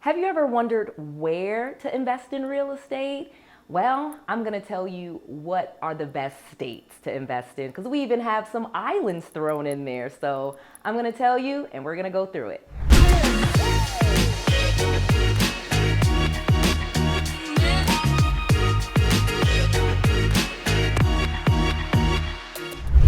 Have you ever wondered where to invest in real estate? Well, I'm going to tell you what are the best states to invest in, because we even have some islands thrown in there. So I'm going to tell you, and we're going to go through it.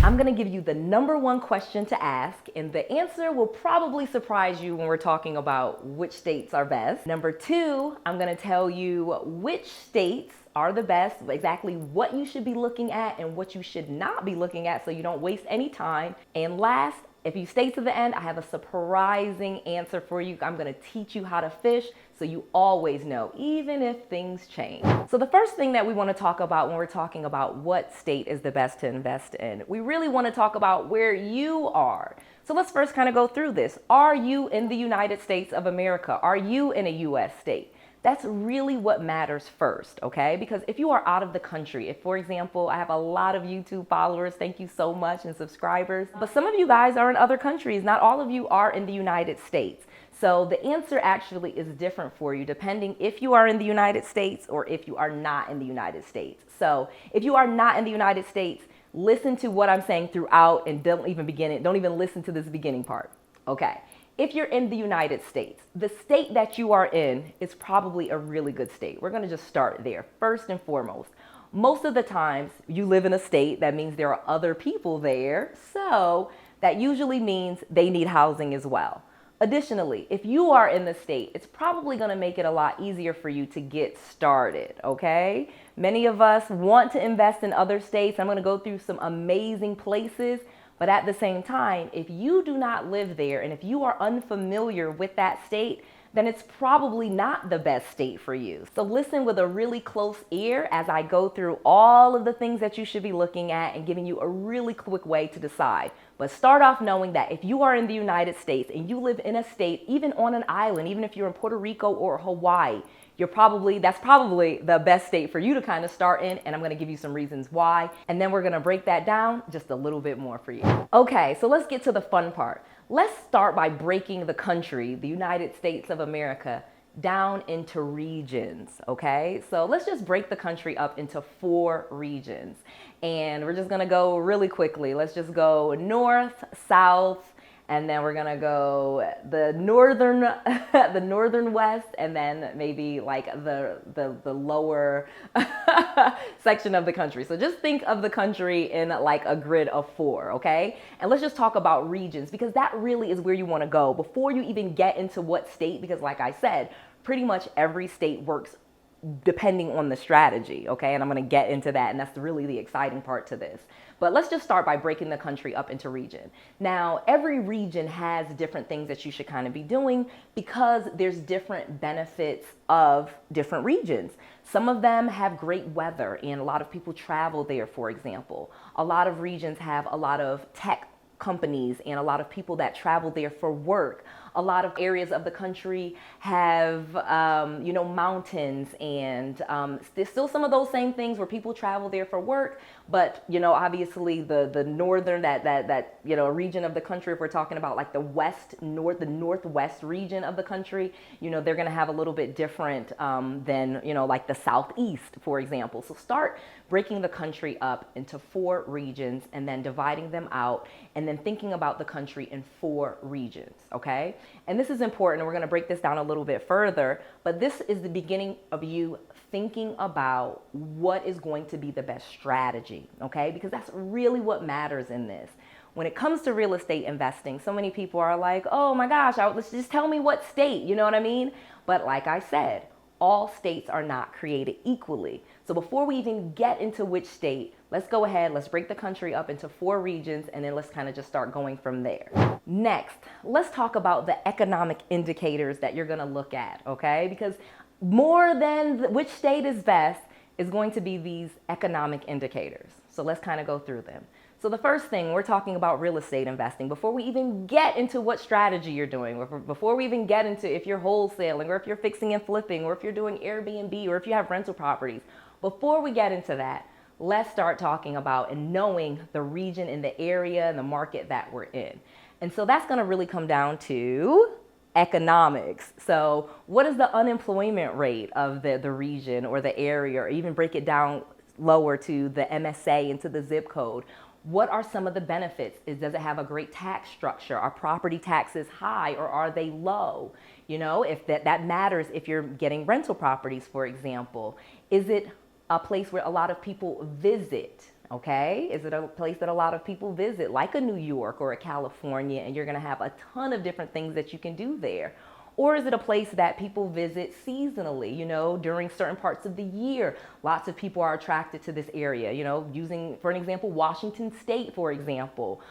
I'm going to give you the #1 question to ask, and the answer will probably surprise you when we're talking about which states are best. #2, I'm going to tell you which states are the best, exactly what you should be looking at and what you should not be looking at so you don't waste any time. And last, if you stay to the end, I have a surprising answer for you. I'm going to teach you how to fish so you always know, even if things change. So the first thing that we want to talk about when we're talking about what state is the best to invest in, we really want to talk about where you are. So let's first kind of go through this. Are you in the United States of America? Are you in a US state? That's really what matters first, okay? Because if you are out of the country, if, for example, I have a lot of YouTube followers, thank you so much, and subscribers, but some of you guys are in other countries. Not all of you are in the United States. So the answer actually is different for you depending if you are in the United States or if you are not in the United States. So if you are not in the United States, listen to what I'm saying throughout and don't even listen to this beginning part, okay? If you're in the United States, the state that you are in is probably a really good state. We're going to just start there. First and foremost, most of the times you live in a state, that means there are other people there. So that usually means they need housing as well. Additionally, if you are in the state, it's probably going to make it a lot easier for you to get started, okay? Many of us want to invest in other states. I'm going to go through some amazing places. But at the same time, if you do not live there and if you are unfamiliar with that state, then it's probably not the best state for you. So listen with a really close ear as I go through all of the things that you should be looking at and giving you a really quick way to decide. But start off knowing that if you are in the United States and you live in a state, even on an island, even if you're in Puerto Rico or Hawaii, that's probably the best state for you to kind of start in, and I'm going to give you some reasons why, and then we're going to break that down just a little bit more for you. Okay, so let's get to the fun part. Let's start by breaking the country, the United States of America, down into regions, okay? So let's just break the country up into 4 regions, and we're just going to go really quickly. Let's just go north, south, and then we're gonna go the northern west, and then maybe like the lower section of the country. So just think of the country in like a grid of 4, okay? And let's just talk about regions, because that really is where you wanna go before you even get into what state, because like I said, pretty much every state works depending on the strategy, okay? And I'm gonna get into that, and that's really the exciting part to this. But let's just start by breaking the country up into region. Now, every region has different things that you should kind of be doing because there's different benefits of different regions. Some of them have great weather and a lot of people travel there, for example. A lot of regions have a lot of tech companies and a lot of people that travel there for work. A lot of areas of the country have, mountains, and there's still some of those same things where people travel there for work. But, obviously the northern, region of the country, if we're talking about like the northwest region of the country, they're going to have a little bit different than, like the southeast, for example. So start breaking the country up into 4 regions and then dividing them out and then thinking about the country in 4 regions, okay? And this is important, and we're going to break this down a little bit further, but this is the beginning of you thinking about what is going to be the best strategy, okay? Because that's really what matters in this. When it comes to real estate investing, so many people are like, oh my gosh, let's just tell me what state, you know what I mean? But like I said, all states are not created equally. So before we even get into which state, let's go ahead, let's break the country up into 4 regions, and then let's kind of just start going from there. Next, let's talk about the economic indicators that you're gonna look at, okay? Because more than which state is best is going to be these economic indicators. So let's kind of go through them. So the first thing, we're talking about real estate investing. Before we even get into what strategy you're doing, before we even get into if you're wholesaling or if you're fixing and flipping or if you're doing Airbnb or if you have rental properties, before we get into that, let's start talking about and knowing the region and the area and the market that we're in. And so that's going to really come down to economics. So what is the unemployment rate of the region or the area, or even break it down lower to the MSA and to the zip code? What are some of the benefits? Does it have a great tax structure? Are property taxes high or are they low? You know, if that matters if you're getting rental properties, for example. Is it a place where a lot of people visit? Okay, is it a place that a lot of people visit, like a New York or a California, and you're going to have a ton of different things that you can do there? Or is it a place that people visit seasonally, you know, during certain parts of the year? Lots of people are attracted to this area, you know, using, for an example, Washington State, for example,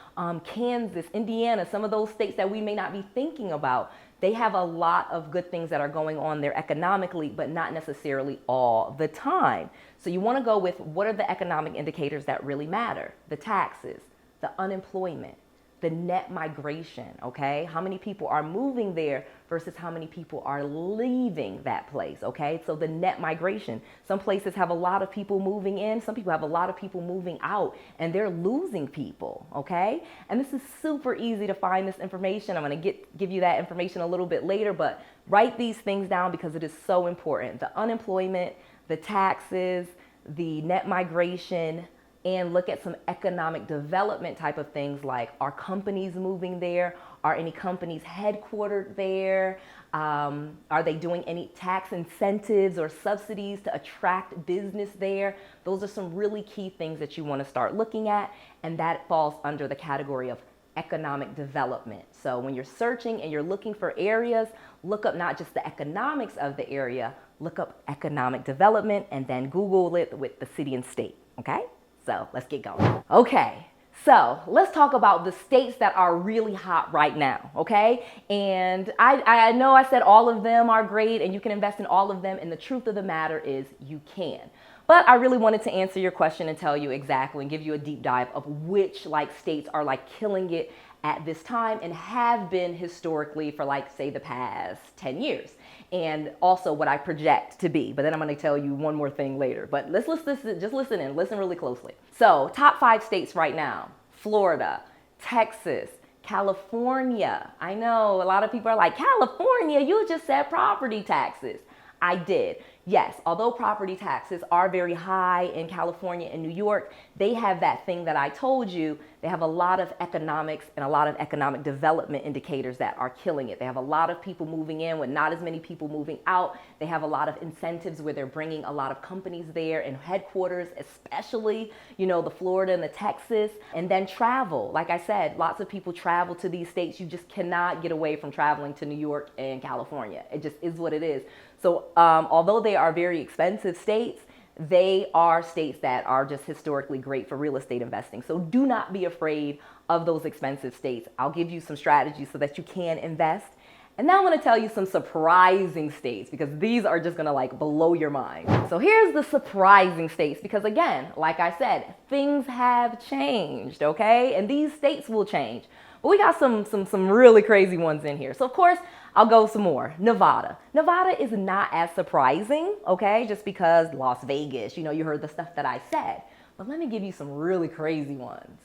Kansas, Indiana, some of those states that we may not be thinking about. They have a lot of good things that are going on there economically, but not necessarily all the time. So you want to go with, what are the economic indicators that really matter? The taxes, the unemployment, the net migration, okay? How many people are moving there versus how many people are leaving that place, okay? So the net migration. Some places have a lot of people moving in, some people have a lot of people moving out, and they're losing people, okay? And this is super easy to find this information. I'm gonna give you that information a little bit later, but write these things down because it is so important. The unemployment, the taxes, the net migration, and look at some economic development type of things, like, are companies moving there? Are any companies headquartered there? Are they doing any tax incentives or subsidies to attract business there? Those are some really key things that you want to start looking at, and that falls under the category of economic development. So when you're searching and you're looking for areas, look up not just the economics of the area, look up economic development, and then Google it with the city and state, okay? So let's get going. Okay, so let's talk about the states that are really hot right now, okay? And I know I said all of them are great and you can invest in all of them, and the truth of the matter is you can. But I really wanted to answer your question and tell you exactly and give you a deep dive of which states are killing it at this time and have been historically for say the past 10 years. And also what I project to be. But then I'm going to tell you one more thing later. But let's listen, just listen in, listen really closely. So top 5 states right now: Florida, Texas, California. I know a lot of people are like, California, you just said property taxes. I did. Yes, although property taxes are very high in California and New York, they have that thing that I told you. They have a lot of economics and a lot of economic development indicators that are killing it. They have a lot of people moving in with not as many people moving out. They have a lot of incentives where they're bringing a lot of companies there and headquarters, especially, you know, the Florida and the Texas. And then travel. Like I said, lots of people travel to these states. You just cannot get away from traveling to New York and California. It just is what it is. So although they are very expensive states, they are states that are just historically great for real estate investing. So do not be afraid of those expensive states. I'll give you some strategies so that you can invest. And now I'm going to tell you some surprising states, because these are just going to blow your mind. So here's the surprising states, because again, like I said, things have changed, okay? And these states will change. But we got some really crazy ones in here. So of course, I'll go some more. Nevada. Nevada is not as surprising, okay? Just because Las Vegas, you know, you heard the stuff that I said. But let me give you some really crazy ones.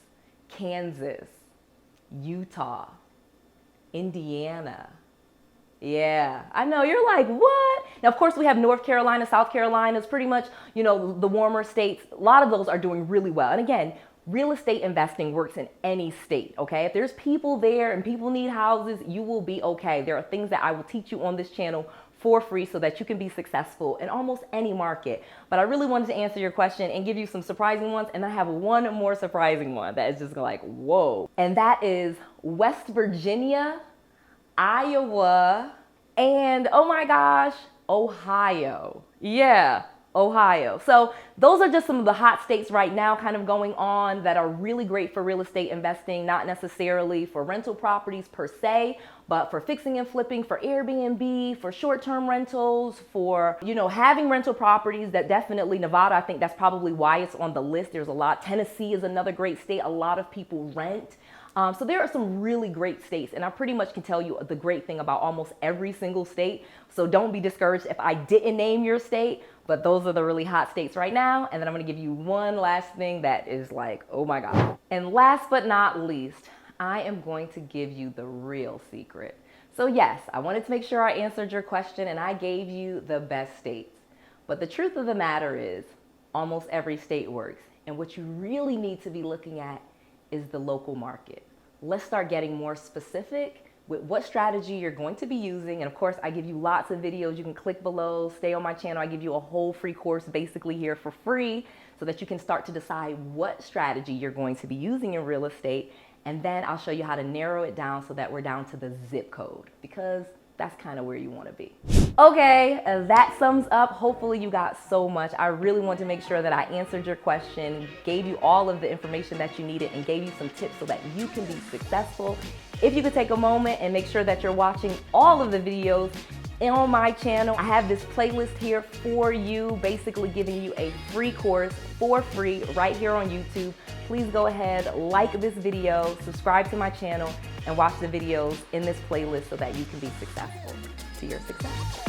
Kansas, Utah, Indiana. Yeah, I know, you're like, what? Now, of course, we have North Carolina, South Carolina. It's pretty much, you know, the warmer states. A lot of those are doing really well. And again, real estate investing works in any state, okay? If there's people there and people need houses, you will be okay. There are things that I will teach you on this channel for free so that you can be successful in almost any market. But I really wanted to answer your question and give you some surprising ones. And I have one more surprising one that is just like, whoa. And that is West Virginia, Iowa, and oh my gosh, Ohio. Yeah. Ohio. So those are just some of the hot states right now kind of going on that are really great for real estate investing, not necessarily for rental properties per se, but for fixing and flipping, for Airbnb, for short-term rentals, for, you know, having rental properties. That definitely, Nevada, I think that's probably why it's on the list. There's a lot. Tennessee is another great state. A lot of people rent. So there are some really great states, and I pretty much can tell you the great thing about almost every single state. So don't be discouraged if I didn't name your state, but those are the really hot states right now. And then I'm going to give you one last thing that is like, oh my God. And last but not least, I am going to give you the real secret. So yes, I wanted to make sure I answered your question and I gave you the best states. But the truth of the matter is, almost every state works. And what you really need to be looking at is the local market. Let's start getting more specific with what strategy you're going to be using. And of course, I give you lots of videos. You can click below, stay on my channel. I give you a whole free course basically here for free so that you can start to decide what strategy you're going to be using in real estate. And then I'll show you how to narrow it down so that we're down to the zip code, because that's kind of where you want to be. Okay, that sums up. Hopefully you got so much. I really want to make sure that I answered your question, gave you all of the information that you needed, and gave you some tips so that you can be successful. If you could take a moment and make sure that you're watching all of the videos on my channel. I have this playlist here for you, basically giving you a free course for free right here on YouTube. Please go ahead, like this video, subscribe to my channel, and watch the videos in this playlist so that you can be successful to your success.